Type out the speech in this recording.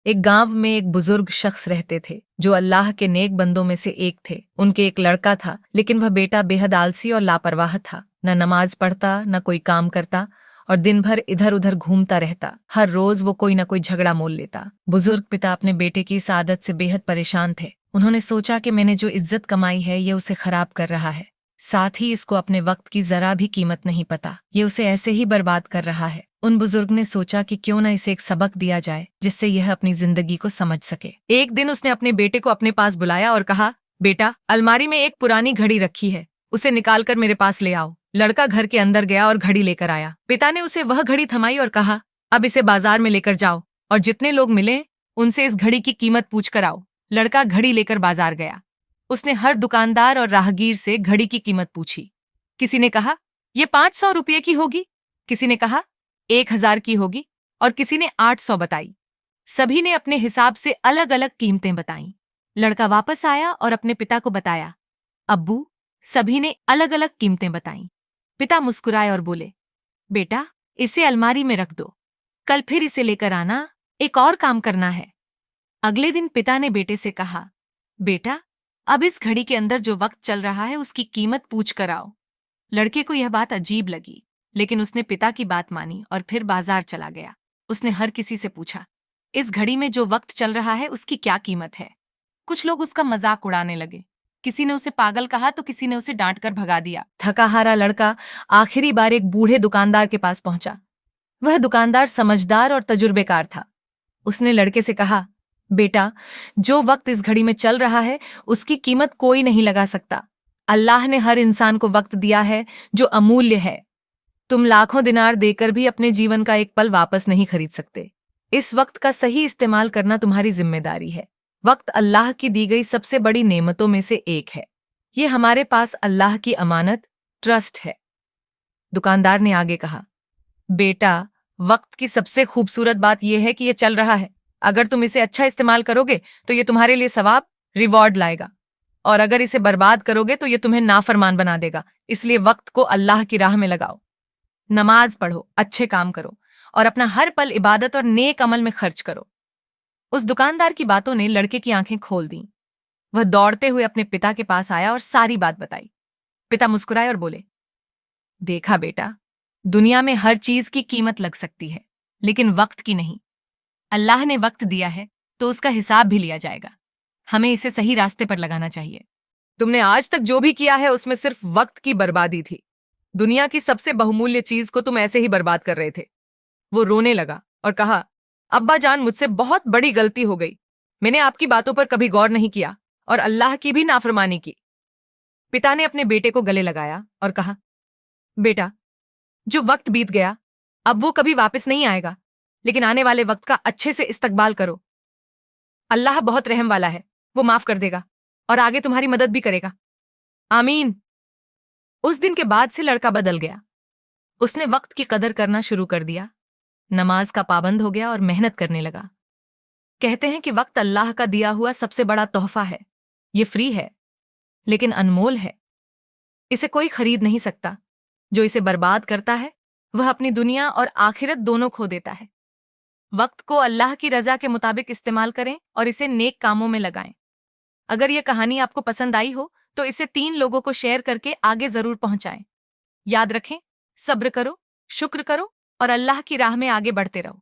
एक गांव में एक बुजुर्ग शख्स रहते थे जो अल्लाह के नेक बंदों में से एक थे। उनके एक लड़का था, लेकिन वह बेटा बेहद आलसी और लापरवाह था। न नमाज पढ़ता, न कोई काम करता और दिन भर इधर उधर घूमता रहता। हर रोज वो कोई न कोई झगड़ा मोल लेता। बुजुर्ग पिता अपने बेटे की इस आदत से बेहद परेशान थे। उन्होंने सोचा कि मैंने जो इज्जत कमाई है ये उसे खराब कर रहा है। साथ ही इसको अपने वक्त की जरा भी कीमत नहीं पता, ये उसे ऐसे ही बर्बाद कर रहा है। उन बुजुर्ग ने सोचा कि क्यों न इसे एक सबक दिया जाए जिससे यह अपनी जिंदगी को समझ सके। एक दिन उसने अपने बेटे को अपने पास बुलाया और कहा, बेटा, अलमारी में एक पुरानी घड़ी रखी है, उसे निकाल कर मेरे पास ले आओ। लड़का घर के अंदर गया और घड़ी लेकर आया। पिता ने उसे वह घड़ी थमाई और कहा, अब इसे बाजार में लेकर जाओ और जितने लोग मिले उनसे इस घड़ी की कीमत पूछ कर आओ। लड़का घड़ी लेकर बाजार गया। उसने हर दुकानदार और राहगीर से घड़ी की कीमत पूछी। किसी ने कहा, ये 500 रुपये की होगी, किसी ने कहा 1000 की होगी और किसी ने 800 बताई। सभी ने अपने हिसाब से अलग अलग कीमतें बताईं। लड़का वापस आया और अपने पिता को बताया, अब्बू, सभी ने अलग अलग कीमतें बताईं। पिता मुस्कुराए और बोले, बेटा, इसे अलमारी में रख दो, कल फिर इसे लेकर आना, एक और काम करना है। अगले दिन पिता ने बेटे से कहा, बेटा, अब इस घड़ी के अंदर जो वक्त चल रहा है उसकी कीमत पूछ कर आओ। लड़के को यह बात अजीब लगी, लेकिन उसने पिता की बात मानी और फिर बाजार चला गया। उसने हर किसी से पूछा, इस घड़ी में जो वक्त चल रहा है उसकी क्या कीमत है। कुछ लोग उसका मजाक उड़ाने लगे। किसी ने उसे पागल कहा तो किसी ने उसे डांट कर भगा दिया। थका हारा लड़का आखिरी बार एक बूढ़े दुकानदार के पास पहुंचा। वह दुकानदार समझदार और तजुर्बेकार था। उसने लड़के से कहा, बेटा, जो वक्त इस घड़ी में चल रहा है उसकी कीमत कोई नहीं लगा सकता। अल्लाह ने हर इंसान को वक्त दिया है जो अमूल्य है। तुम लाखों दिनार देकर भी अपने जीवन का एक पल वापस नहीं खरीद सकते। इस वक्त का सही इस्तेमाल करना तुम्हारी जिम्मेदारी है। वक्त अल्लाह की दी गई सबसे बड़ी नेमतों में से एक है। ये हमारे पास अल्लाह की अमानत, ट्रस्ट है। दुकानदार ने आगे कहा, बेटा, वक्त की सबसे खूबसूरत बात यह है कि यह चल रहा है। अगर तुम इसे अच्छा इस्तेमाल करोगे तो ये तुम्हारे लिए सवाब, रिवॉर्ड लाएगा, और अगर इसे बर्बाद करोगे तो ये तुम्हें नाफरमान बना देगा। इसलिए वक्त को अल्लाह की राह में लगाओ। नमाज पढ़ो, अच्छे काम करो और अपना हर पल इबादत और नेक अमल में खर्च करो। उस दुकानदार की बातों ने लड़के की आंखें खोल दी। वह दौड़ते हुए अपने पिता के पास आया और सारी बात बताई। पिता मुस्कुराए और बोले, देखा बेटा, दुनिया में हर चीज की कीमत लग सकती है, लेकिन वक्त की नहीं। अल्लाह ने वक्त दिया है तो उसका हिसाब भी लिया जाएगा। हमें इसे सही रास्ते पर लगाना चाहिए। तुमने आज तक जो भी किया है उसमें सिर्फ वक्त की बर्बादी थी। दुनिया की सबसे बहुमूल्य चीज को तुम ऐसे ही बर्बाद कर रहे थे। वो रोने लगा और कहा, अब्बा जान, मुझसे बहुत बड़ी गलती हो गई। मैंने आपकी बातों पर कभी गौर नहीं किया और अल्लाह की भी नाफरमानी की। पिता ने अपने बेटे को गले लगाया और कहा, बेटा, जो वक्त बीत गया अब वो कभी वापस नहीं आएगा, लेकिन आने वाले वक्त का अच्छे से इस्तकबाल करो। अल्लाह बहुत रहम वाला है, वो माफ कर देगा और आगे तुम्हारी मदद भी करेगा। आमीन। उस दिन के बाद से लड़का बदल गया। उसने वक्त की कदर करना शुरू कर दिया, नमाज का पाबंद हो गया और मेहनत करने लगा। कहते हैं कि वक्त अल्लाह का दिया हुआ सबसे बड़ा तोहफा है। ये फ्री है, लेकिन अनमोल है। इसे कोई खरीद नहीं सकता। जो इसे बर्बाद करता है वह अपनी दुनिया और आखिरत दोनों खो देता है। वक्त को अल्लाह की रजा के मुताबिक इस्तेमाल करें और इसे नेक कामों में लगाएं। अगर यह कहानी आपको पसंद आई हो तो इसे 3 लोगों को शेयर करके आगे जरूर पहुंचाएं। याद रखें, सब्र करो, शुक्र करो और अल्लाह की राह में आगे बढ़ते रहो।